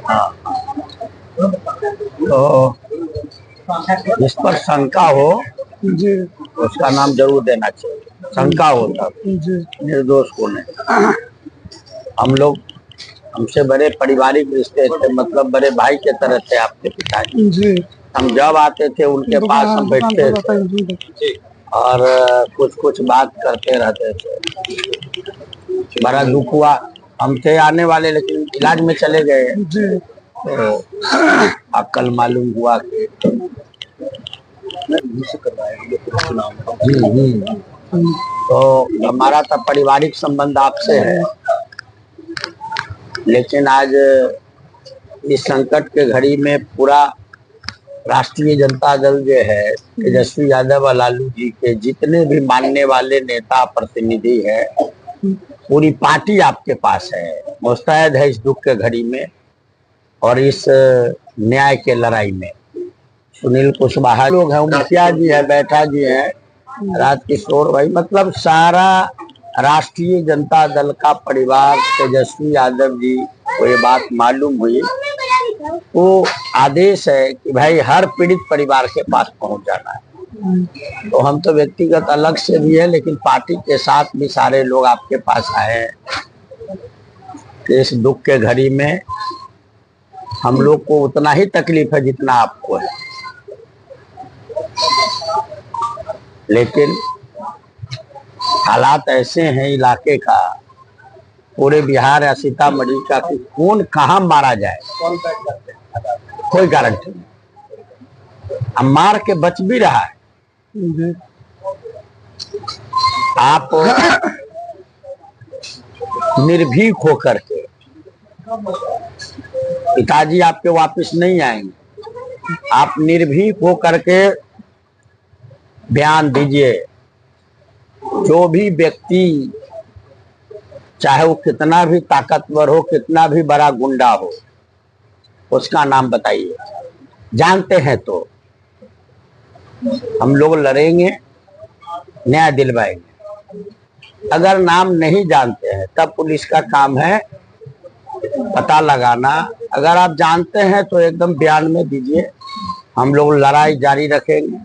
हाँ, तो जिस पर शंका हो जी उसका नाम जरूर देना चाहिए। शंका हो तब, जी निर्दोष को नहीं। हम लोग, हमसे बड़े पारिवारिक रिश्ते थे, मतलब बड़े भाई के तरह थे आपके पिताजी। जी। हम जब आते थे उनके पास हम बैठते थे और कुछ कुछ बात करते रहते थे। बड़ा दुख हुआ, हम थे आने वाले लेकिन इलाज में चले गए। तो कल मालूम हुआ कि तो हमारा तो पारिवारिक संबंध आपसे है, लेकिन आज इस संकट के घड़ी में पूरा राष्ट्रीय जनता दल जो है, तेजस्वी यादव और लालू जी के जितने भी मानने वाले नेता प्रतिनिधि है, पूरी पार्टी आपके पास है, मुस्तैद है इस दुख के घड़ी में और इस न्याय के लड़ाई में। सुनील कुशवाहा लोग हैं, मुखिया जी है, बैठा जी है, राजकिशोर भाई, मतलब सारा राष्ट्रीय जनता दल का परिवार तेजस्वी यादव जी को ये बात मालूम हुई तो आदेश है कि भाई हर पीड़ित परिवार के पास पहुंच जाना है। तो हम तो व्यक्तिगत अलग से भी है, लेकिन पार्टी के साथ भी सारे लोग आपके पास आए हैं। इस दुख के घड़ी में हम लोग को उतना ही तकलीफ है जितना आपको है, लेकिन हालात ऐसे हैं इलाके का, पूरे बिहार या सीतामढ़ी का, कि कौन कहां मारा जाए कोई गारंटी नहीं। अब मार के बच भी रहा है। आप निर्भीक होकर के, पिताजी आपके वापस नहीं आएंगे, आप निर्भीक होकर के बयान दीजिए। जो भी व्यक्ति, चाहे वो कितना भी ताकतवर हो, कितना भी बड़ा गुंडा हो, उसका नाम बताइए। जानते हैं तो हम लोग लड़ेंगे, न्याय दिलवाएंगे। अगर नाम नहीं जानते हैं तब पुलिस का काम है पता लगाना। अगर आप जानते हैं तो एकदम बयान में दीजिए, हम लोग लड़ाई जारी रखेंगे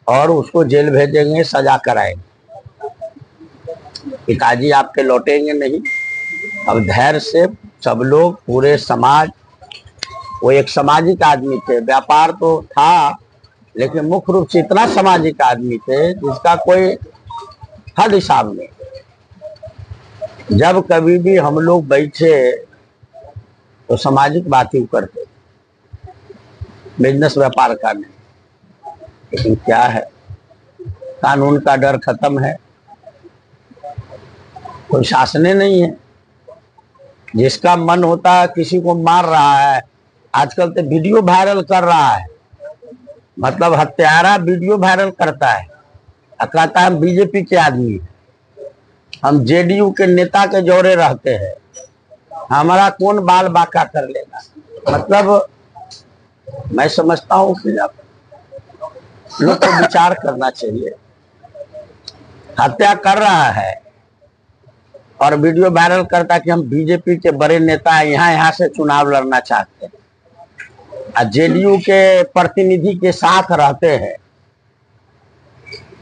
और उसको जेल भेजेंगे, सजा कराएंगे। पिताजी आपके लौटेंगे नहीं। अब धैर्य से सब लोग, पूरे समाज, वो एक सामाजिक आदमी थे, व्यापार तो था लेकिन मुख्य रूप से इतना सामाजिक आदमी थे जिसका कोई हद हिसाब नहीं। जब कभी भी हम लोग बैठे तो सामाजिक बात ही करते, बिजनेस व्यापार का नहीं। लेकिन क्या है, कानून का डर खत्म है, कोई शासने नहीं है। जिसका मन होता है किसी को मार रहा है, आजकल तो वीडियो वायरल कर रहा है, मतलब हत्यारा वीडियो वायरल करता है, कहता है हम बीजेपी के आदमी, हम जेडीयू के नेता के जोड़े रहते हैं, हमारा कौन बाल बाका कर लेगा। मतलब मैं समझता हूँ कि लोग को विचार करना चाहिए। हत्या कर रहा है और वीडियो वायरल करता है कि हम बीजेपी के बड़े नेता हैं, यहाँ से चुनाव लड़ना चाहते हैं, जेडीयू के प्रतिनिधि के साथ रहते हैं।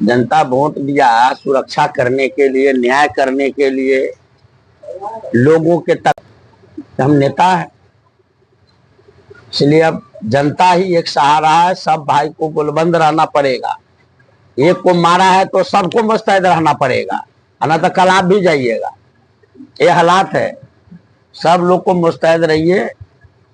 जनता वोट दिया सुरक्षा करने के लिए, न्याय करने के लिए, लोगों के तक हम नेता है। इसलिए अब जनता ही एक सहारा है, सब भाई को गुलबंद रहना पड़ेगा। एक को मारा है तो सबको मुस्तैद रहना पड़ेगा, ना तो कल आप भी जाइएगा। ये हालात है, सब लोग को मुस्तैद रहिए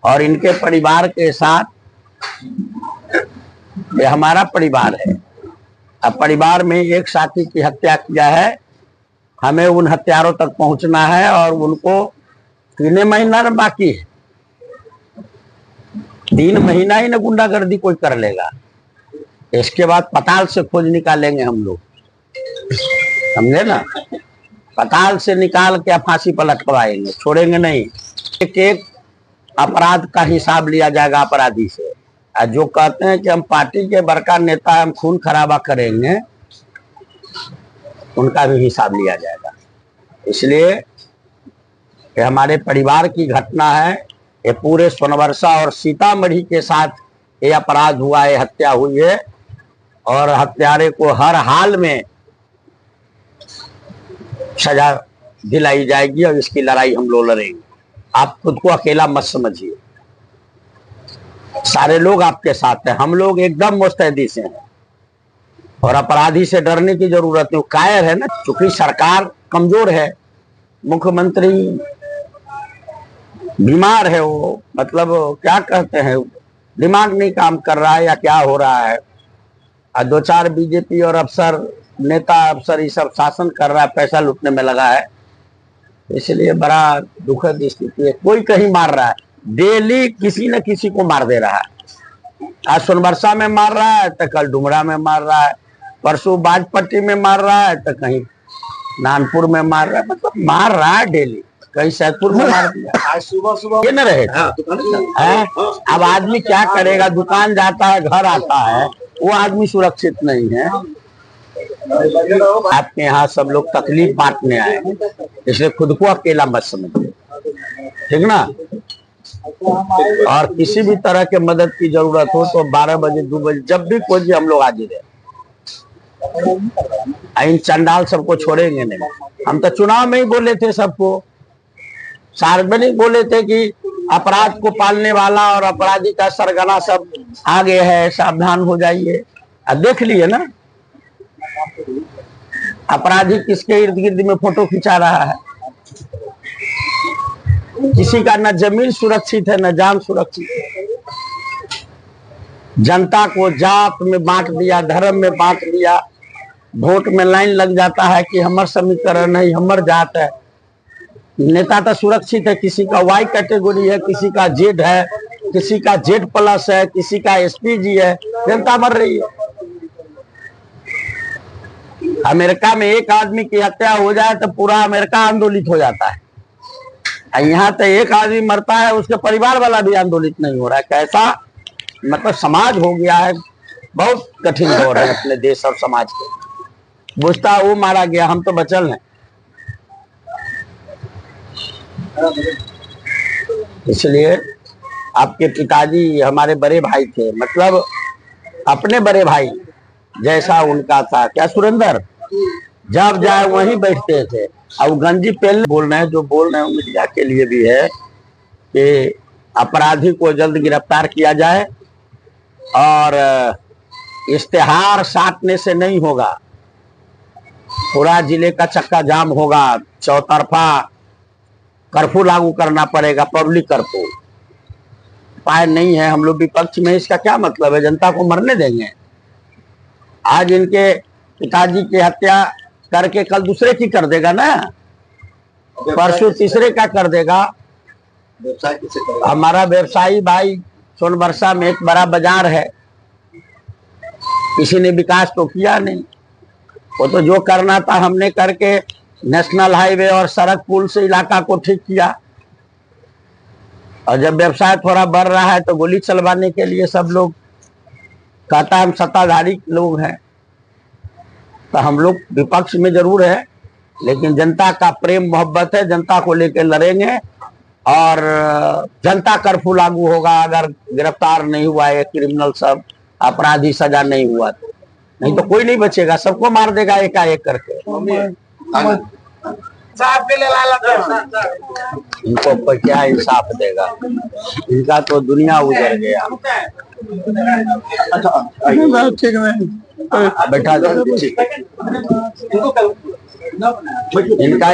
और इनके परिवार के साथ, ये हमारा परिवार है। अब परिवार में एक साथी की हत्या किया है, हमें उन हत्यारों तक पहुंचना है और उनको 3 महीना बाकी है, 3 महीना ही ना गुंडागर्दी कोई कर लेगा। इसके बाद पताल से खोज निकालेंगे हम लोग, समझे ना, पताल से निकाल के फांसी पर लटकवाएंगे, छोड़ेंगे नहीं। एक एक अपराध का हिसाब लिया जाएगा अपराधी से। जो कहते हैं कि हम पार्टी के बड़का नेता, हम खून खराबा करेंगे, उनका भी हिसाब लिया जाएगा। इसलिए ये हमारे परिवार की घटना है, ये पूरे सोनबरसा और सीतामढ़ी के साथ ये अपराध हुआ है, हत्या हुई है, और हत्यारे को हर हाल में सजा दिलाई जाएगी और इसकी लड़ाई हम लोग लड़ेंगे। आप खुद को अकेला मत समझिए, सारे लोग आपके साथ हैं, हम लोग एकदम मुस्तैदी से हैं और अपराधी से डरने की जरूरत नहीं। कायर है ना, चूंकि सरकार कमजोर है, मुख्यमंत्री बीमार है, वो मतलब क्या कहते हैं, दिमाग नहीं काम कर रहा है या क्या हो रहा है, और 2-4 बीजेपी और अफसर, नेता अफसर ये सब शासन कर रहा है, पैसा लूटने में लगा है, इसलिए बड़ा दुखद स्थिति है। कोई कहीं मार रहा है, डेली किसी न किसी को मार दे रहा है। आज सोनबरसा में मार रहा है तो कल डुमरा में मार रहा है, परसों बाजपट्टी में मार रहा है तो कहीं नानपुर में मार रहा है, मतलब मार रहा है डेली। कहीं सैदपुर में मार दिया, आज सुबह ये न रहे है। अब आदमी क्या करेगा, दुकान जाता है, घर आता है, वो आदमी सुरक्षित नहीं है। आपके यहाँ सब लोग तकलीफ बांटने आए, इसलिए खुद को अकेला मत समझिए, ठीक ना। और किसी भी तरह के मदद की जरूरत हो तो 12 बजे 2 बजे जब भी कोई, हम लोग हाजिर है। इन चंडाल सबको छोड़ेंगे नहीं। हम तो चुनाव में ही बोले थे, सबको सार्वजनिक बोले थे कि अपराध को पालने वाला और अपराधी का सरगना सब आगे है, सावधान हो जाइए। अब देख लिए ना, अपराधी किसके इर्द गिर्द में फोटो खिंचा रहा है। किसी का न जमीन सुरक्षित है, न जान सुरक्षित है। जनता को जात में बांट दिया, धर्म में बांट दिया। वोट में लाइन लग जाता है कि हमर समीकरण नहीं, हमर जात है। नेता तो सुरक्षित है, किसी का वाई कैटेगरी है, किसी का जेड है, किसी का जेड+ है, किसी का SPG है। जनता मर रही है। अमेरिका में एक आदमी की हत्या हो जाए तो पूरा अमेरिका आंदोलित हो जाता है, यहाँ तो एक आदमी मरता है, उसके परिवार वाला भी आंदोलित नहीं हो रहा है। कैसा मतलब समाज हो गया है, बहुत कठिन दौर है अपने देश और समाज के। बुझता वो मारा गया, हम तो बचल हैं। इसलिए आपके पिताजी हमारे बड़े भाई थे, मतलब अपने बड़े भाई जैसा उनका था। क्या सुरेंद्र, जब जाए वहीं बैठते थे। अब गंजी पहले बोल रहे हैं, जो बोल रहे हैं मीडिया के लिए भी है कि अपराधी को जल्द गिरफ्तार किया जाए और इश्तेहार साटने से नहीं होगा, पूरा जिले का चक्का जाम होगा, चौतरफा कर्फ्यू लागू करना पड़ेगा, पब्लिक कर्फ्यू। उपाय नहीं है, हम लोग विपक्ष में, इसका क्या मतलब है, जनता को मरने देंगे। आज इनके पिताजी की हत्या करके कल दूसरे की कर देगा ना, परसों तीसरे का कर देगा। हमारा व्यवसायी भाई, सोनबरसा में एक बड़ा बाजार है, किसी ने विकास तो किया नहीं। वो तो जो करना था हमने करके नेशनल हाईवे और सड़क पुल से इलाका को ठीक किया, और जब व्यवसाय थोड़ा बढ़ रहा है तो गोली चलवाने के लिए सब लोग कहता है हम सत्ताधारी लोग हैं। तो हम लोग विपक्ष में जरूर है, लेकिन जनता का प्रेम मोहब्बत है, जनता को लेकर लड़ेंगे। और जनता कर्फ्यू लागू होगा अगर गिरफ्तार नहीं हुआ है क्रिमिनल सब, अपराधी सजा नहीं हुआ तो, नहीं तो कोई नहीं बचेगा, सबको मार देगा एकाएक करके। इनको क्या इंसाफ देगा, इनका तो दुनिया उजड़ गया। बैठा इनका